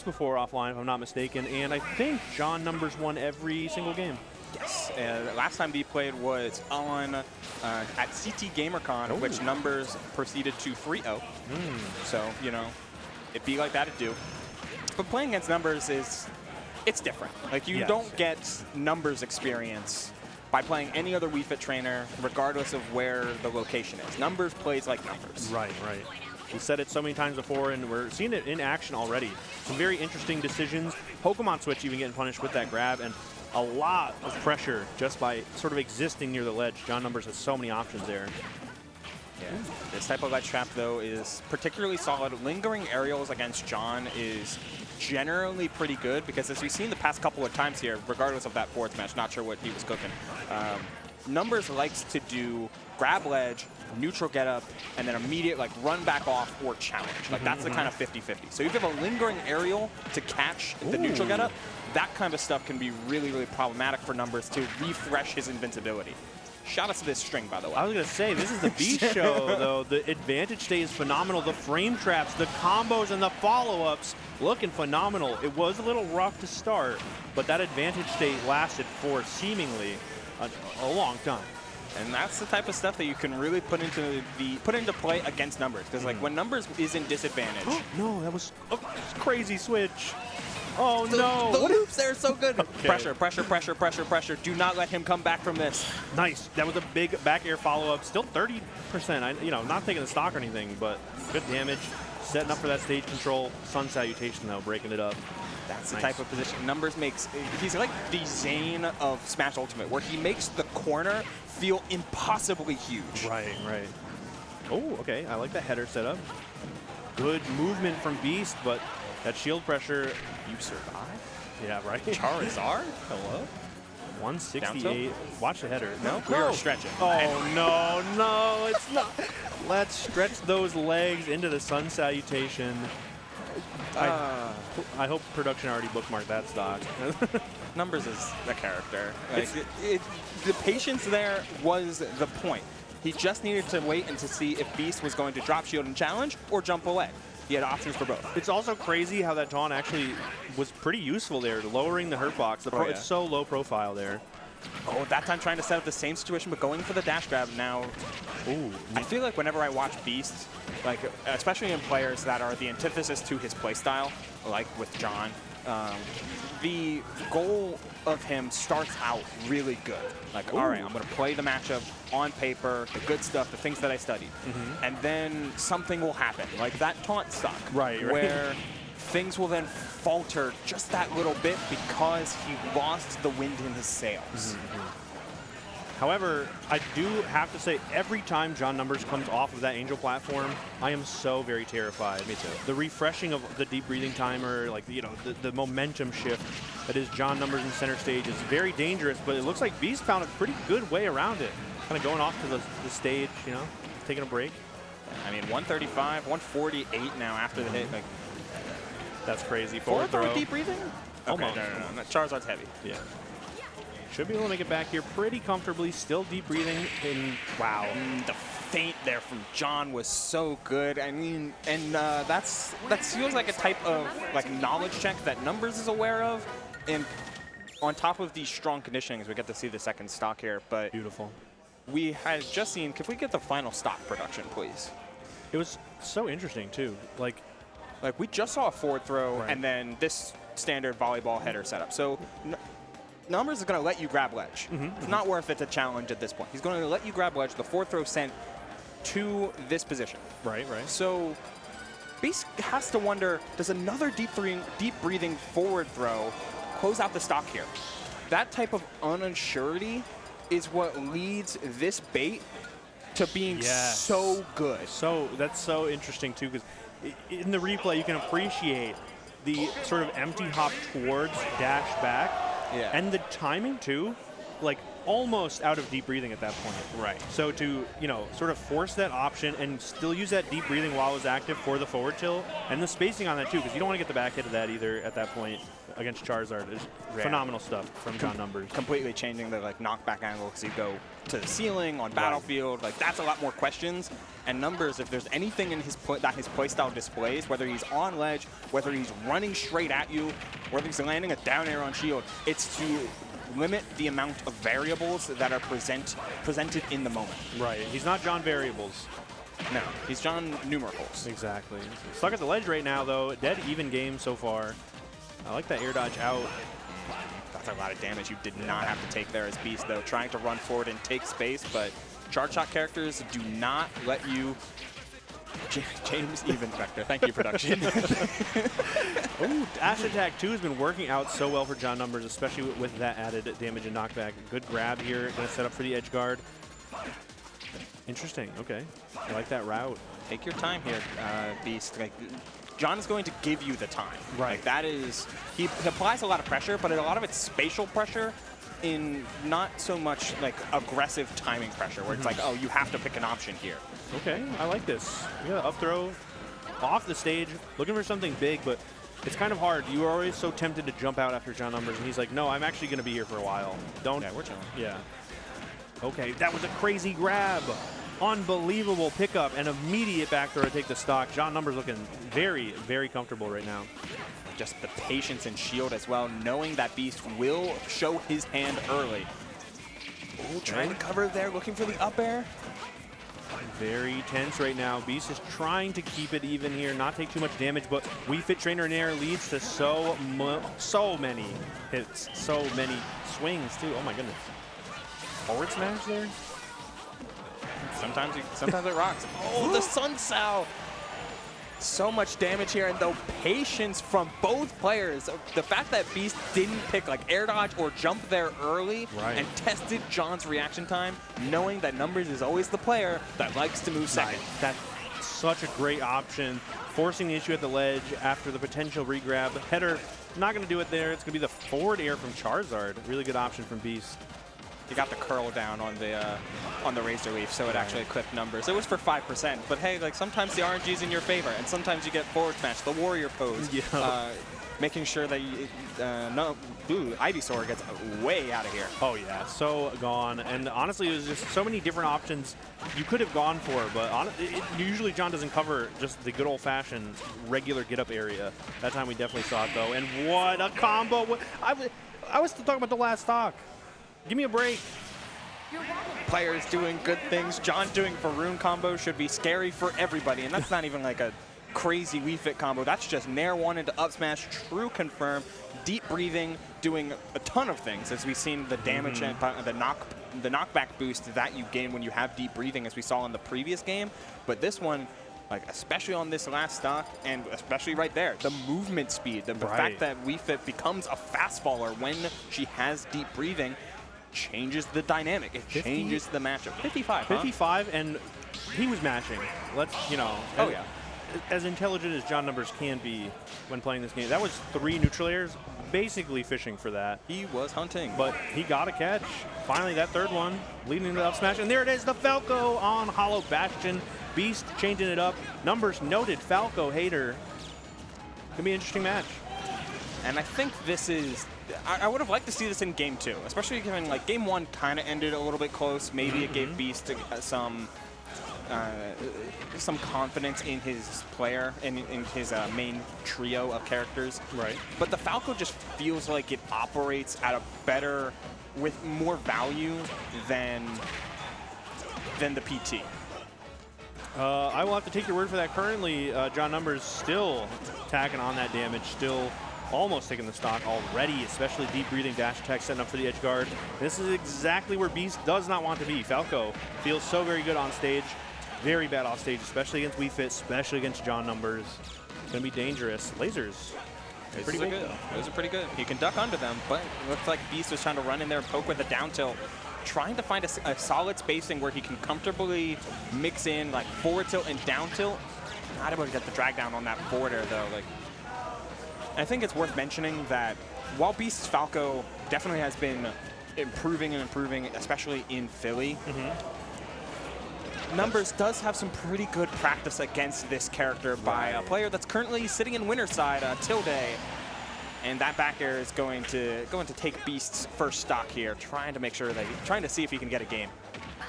before offline, if I'm not mistaken, and I think John Numbers won every single game. Yes, and last time we played was on at CT GamerCon, which Numbers proceeded to 3-0. So, you know, it'd be like that to do. But playing against Numbers it's different. Like, you don't get Numbers experience by playing any other Wii Fit trainer, regardless of where the location is. Numbers plays like Numbers. Right, right. We said it so many times before, and we're seeing it in action already. Some very interesting decisions. Pokemon Switch even getting punished with that grab, and a lot of pressure just by sort of existing near the ledge. John Numbers has so many options there. Yeah. This type of ledge trap, though, is particularly solid. Lingering aerials against John is generally pretty good because, as we've seen the past couple of times here, regardless of that fourth match, not sure what he was cooking, Numbers likes to do grab ledge, neutral get up, and then immediate like run back off or challenge. Like that's the kind of 50-50. So if you have a lingering aerial to catch the neutral get up, that kind of stuff can be really, really problematic for Numbers to refresh his invincibility. Shout out to this string, by the way. I was going to say, this is the Beast show, though. The advantage state is phenomenal. The frame traps, the combos, and the follow-ups looking phenomenal. It was a little rough to start, but that advantage state lasted for seemingly a long time. And that's the type of stuff that you can really put into play against Numbers. Because like when Numbers is in disadvantage. No, that was a crazy switch. Oh, no. The loops there are so good. Okay. Pressure, pressure, pressure, pressure, pressure. Do not let him come back from this. Nice. That was a big back air follow-up. Still 30%. You know, not taking the stock or anything, but good damage. Setting up for that stage control. Sun Salutation, though, breaking it up. That's the type of position Numbers makes. He's like the Zane of Smash Ultimate, where he makes the corner feel impossibly huge. Right, right. Oh, okay. I like that header setup. Good movement from Beast, but that shield pressure. You survive? Yeah, right. Charizard? Hello? 168. Watch the header. No, we are stretching. Oh, no, no, it's not. Let's stretch those legs into the Sun Salutation. I hope production already bookmarked that stock. Numbers is a character. Like, the patience there was the point. He just needed to wait and to see if Beast was going to drop shield and challenge or jump away. He had options for both. It's also crazy how that taunt actually was pretty useful there, lowering the hurt box. It's so low profile there. Oh, that time trying to set up the same situation, but going for the dash grab now. Ooh. I feel like whenever I watch Beast, like especially in players that are the antithesis to his playstyle, like with John, the goal of him starts out really good. Like, all right, I'm going to play the matchup on paper, the good stuff, the things that I studied. And then something will happen, like that taunt stock, where things will then falter just that little bit because he lost the wind in his sails. However, I do have to say, every time John Numbers comes off of that Angel platform, I am so very terrified. Me too. The refreshing of the deep breathing timer, like, you know, the momentum shift that is John Numbers in center stage is very dangerous, but it looks like Beast found a pretty good way around it. Kind of going off to the stage, you know, taking a break. I mean, 135, 148 now after the hit. Like, that's crazy. Forward throw. Deep breathing? Almost. No. Charizard's heavy. Yeah. Should be able to make it back here pretty comfortably. Still deep breathing. Wow. The feint there from John was so good. I mean, and that feels like a type of like knowledge check that Numbers is aware of. And on top of these strong conditionings, we get to see the second stock here. But beautiful. We had just seen. Could we get the final stock production, please? It was so interesting too. Like we just saw a forward throw and then this standard volleyball header setup. So Numbers is going to let you grab ledge. It's not worth it to challenge at this point. He's going to let you grab ledge. The forward throw sent to this position. Right. So Beast has to wonder, does another deep breathing forward throw close out the stock here? That type of unsurety is what leads this bait to being so good. So that's so interesting too, because in the replay you can appreciate the sort of empty hop towards dash back, and the timing too. like almost out of deep breathing at that point. Right. So to, you know, sort of force that option and still use that deep breathing while it was active for the forward tilt, and the spacing on that too, because you don't want to get the back hit of that either at that point against Charizard. Is phenomenal stuff from John Numbers. Completely changing the like knockback angle because you go to the ceiling on Battlefield. Like that's a lot more questions. And Numbers, if there's anything in his that his playstyle displays, whether he's on ledge, whether he's running straight at you, whether he's landing a down air on shield, it's to limit the amount of variables that are presented in the moment. Right. He's not John Variables. No, he's John Numericals. Exactly. Stuck at the ledge right now, though. Dead even game so far. I like that air dodge out. That's a lot of damage you did not have to take there as Beast, though, trying to run forward and take space, but charge shot characters do not let you. James Even Vector. Thank you, production. Ooh, Dash Attack 2 has been working out so well for John Numbers, especially with that added damage and knockback. Good grab here. Going to set up for the edge guard. Interesting. Okay. I like that route. Take your time here, Beast. Like, John is going to give you the time. Right. Like, that is... He applies a lot of pressure, but a lot of it's spatial pressure in not so much, like, aggressive timing pressure, where it's like, oh, you have to pick an option here. Okay, I like this. We got an up throw off the stage, looking for something big, but it's kind of hard. You are always so tempted to jump out after John Numbers, and he's like, no, I'm actually going to be here for a while. Don't. Yeah, we're chilling. Yeah. Okay, that was a crazy grab. Unbelievable pickup and immediate back throw to take the stock. John Numbers looking very, very comfortable right now. Just the patience and shield as well, knowing that Beast will show his hand early. Ooh, trying to cover there, looking for the up air. Very tense right now. Beast is trying to keep it even here, not take too much damage, but Wii Fit Trainer in air leads to so many hits, so many swings too. Oh my goodness. Forward smash there? Sometimes it rocks. Oh, the Sun Sao! So much damage here, and the patience from both players. The fact that Beast didn't pick like air dodge or jump there early and tested John's reaction time, knowing that Numbers is always the player that likes to move second. That's such a great option. Forcing the issue at the ledge after the potential regrab. Header, not going to do it there. It's going to be the forward air from Charizard. Really good option from Beast. He got the curl down on the Razor Leaf, so it actually clipped Numbers. It was for 5%, but hey, like sometimes the RNG is in your favor, and sometimes you get forward smash, the warrior pose, making sure that you, Ivysaur gets way out of here. Oh yeah, so gone. And honestly, there's just so many different options you could have gone for, but usually John doesn't cover just the good old-fashioned regular get-up area. That time we definitely saw it though, and what a combo! I was still talking about the last stock. Give me a break. Players doing good things. John doing Varun combo should be scary for everybody, and that's not even like a crazy Wii Fit combo. That's just Nair 1 into up smash, true confirm, deep breathing, doing a ton of things, as we've seen the damage and the knockback boost that you gain when you have deep breathing, as we saw in the previous game. But this one, like especially on this last stock, and especially right there, the movement speed, the fact that Wii Fit becomes a fast faller when she has deep breathing, changes the dynamic. It changes the matchup. 55, 55, and he was matching. Let's, you know. Oh, yeah. As intelligent as John Numbers can be when playing this game. That was 3 neutral airs, basically fishing for that. He was hunting. But he got a catch. Finally, that third one, leading into the up smash. And there it is, the Falco on Hollow Bastion. Beast changing it up. Numbers noted Falco hater. Gonna be an interesting match. And I think this is, I would have liked to see this in game 2, especially given like game 1 kind of ended a little bit close. Maybe it gave Beast some confidence in his player and in his main trio of characters. Right. But the Falco just feels like it operates at a better, with more value than the PT. I will have to take your word for that. Currently, John Numbers still tacking on that damage, still almost taking the stock already, especially deep breathing dash attack setting up for the edge guard. This is exactly where Beast does not want to be. Falco feels so very good on stage, very bad off stage, especially against Wii Fit, especially against John Numbers. It's going to be dangerous. Lasers. Pretty good. Those are pretty good. You can duck under them, but it looks like Beast was trying to run in there and poke with a down tilt, trying to find a solid spacing where he can comfortably mix in like forward tilt and down tilt. Not able to get the drag down on that forward air though. Like, I think it's worth mentioning that while Beast's Falco definitely has been improving and improving, especially in Philly. Numbers does have some pretty good practice against this character by a player that's currently sitting in winner side, Tilde. And that back air is going to take Beast's first stock here, trying to see if he can get a game.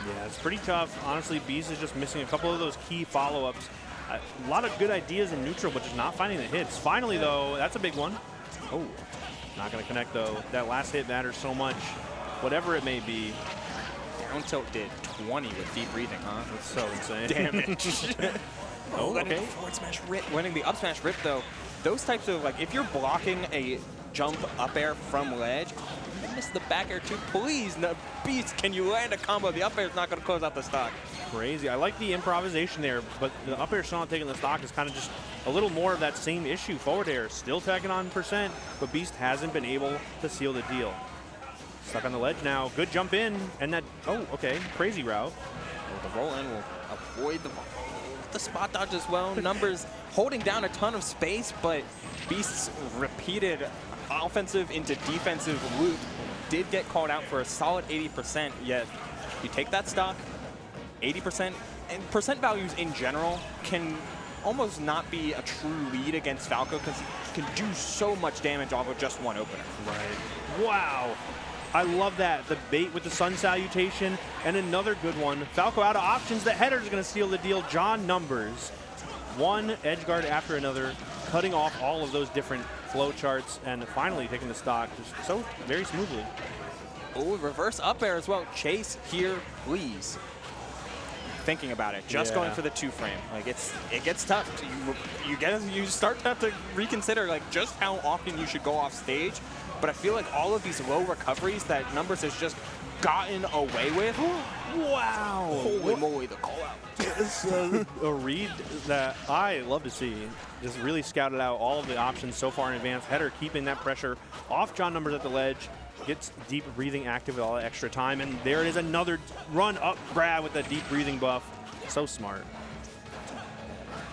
Yeah, it's pretty tough. Honestly, Beast is just missing a couple of those key follow-ups. A lot of good ideas in neutral, but just not finding the hits. Finally, though, that's a big one. Oh, not going to connect, though. That last hit matters so much, whatever it may be. Down tilt did 20 with deep breathing, huh? That's so insane. Damage. Okay. Forward smash rip. Winning the up smash rip, though. Those types of, like, if you're blocking a jump up air from ledge, you missed the back air too. Please, no, Beast, can you land a combo? The up air is not going to close out the stock. Crazy. I like the improvisation there, but the up air still not taking the stock is kind of just a little more of that same issue. Forward air still tagging on %, but Beast hasn't been able to seal the deal. Stuck on the ledge now. Good jump in, and that, oh, okay, crazy route. Well, the roll in will avoid the spot dodge as well. Numbers holding down a ton of space, but Beast's repeated offensive into defensive loop did get called out for a solid 80%, yet you take that stock, 80%, and percent values in general can almost not be a true lead against Falco because he can do so much damage off of just one opener. Right. Wow. I love that. The bait with the sun salutation, and another good one. Falco out of options. The header is going to steal the deal. John Numbers, one edge guard after another, cutting off all of those different flow charts, and finally taking the stock just so very smoothly. Oh, reverse up air as well. Chase here, please. Thinking about it, just going for the 2-frame. Like it gets tough. You start to have to reconsider like just how often you should go off stage. But I feel like all of these low recoveries that Numbers has just gotten away with. Wow! Holy moly, the call out. It's a read that I love to see. Just really scouted out all of the options so far in advance. Header keeping that pressure off John Numbers at the ledge. Gets deep breathing active with all the extra time. And there it is, another run up grab with the deep breathing buff. So smart.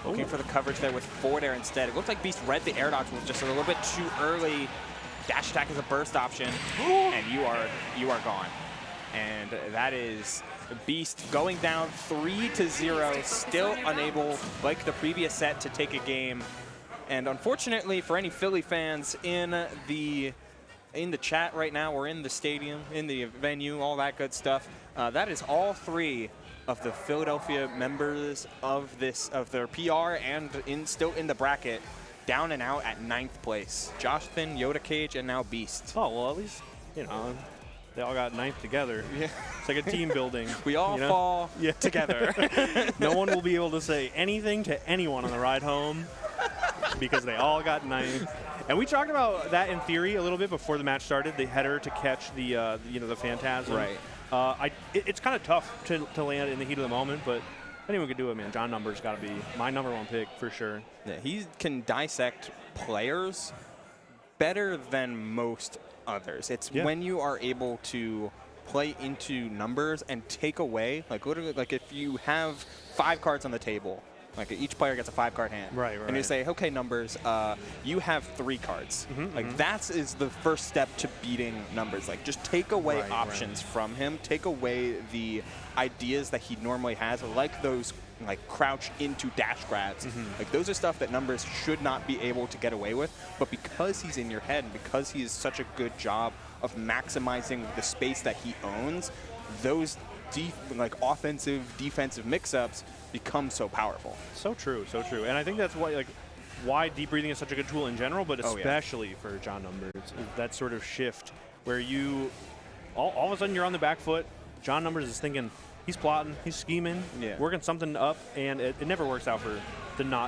Looking for the coverage there with forward air instead. It looks like Beast read the air dodge was just a little bit too early. Dash attack is a burst option, and you are gone. And that is Beast going down 3-0, still unable, like the previous set, to take a game. And unfortunately for any Philly fans in the chat right now, or in the stadium, in the venue, all that good stuff, that is all three of the Philadelphia members of their PR and still in the bracket, down and out at 9th place. Josh Thin, Yoda Cage, and now Beast. Oh, well, at least, you know, they all got 9th together. Yeah. It's like a team building. We all fall together. No one will be able to say anything to anyone on the ride home because they all got 9th. And we talked about that in theory a little bit before the match started, the header to catch the, the Phantasm. Right. It's kind of tough to land in the heat of the moment, but anyone could do it, man. John Numbers got to be my #1 pick for sure. Yeah, he can dissect players better than most others. It's when you are able to play into numbers and take away, like literally, like if you have 5 cards on the table, like each player gets a 5-card hand. Right. And you say, okay, Numbers, you have 3 cards. Like that is the first step to beating Numbers. Like just take away options from him, take away the ideas that he normally has, like those like crouch into dash grabs. Like those are stuff that Numbers should not be able to get away with. But because he's in your head and because he is such a good job of maximizing the space that he owns, those like offensive, defensive mix-ups become so powerful. So true, so true. And I think that's why deep breathing is such a good tool in general, but especially for John Numbers, is that sort of shift where you all of a sudden you're on the back foot. John Numbers is thinking, he's plotting, he's scheming, working something up, and it never works out for the not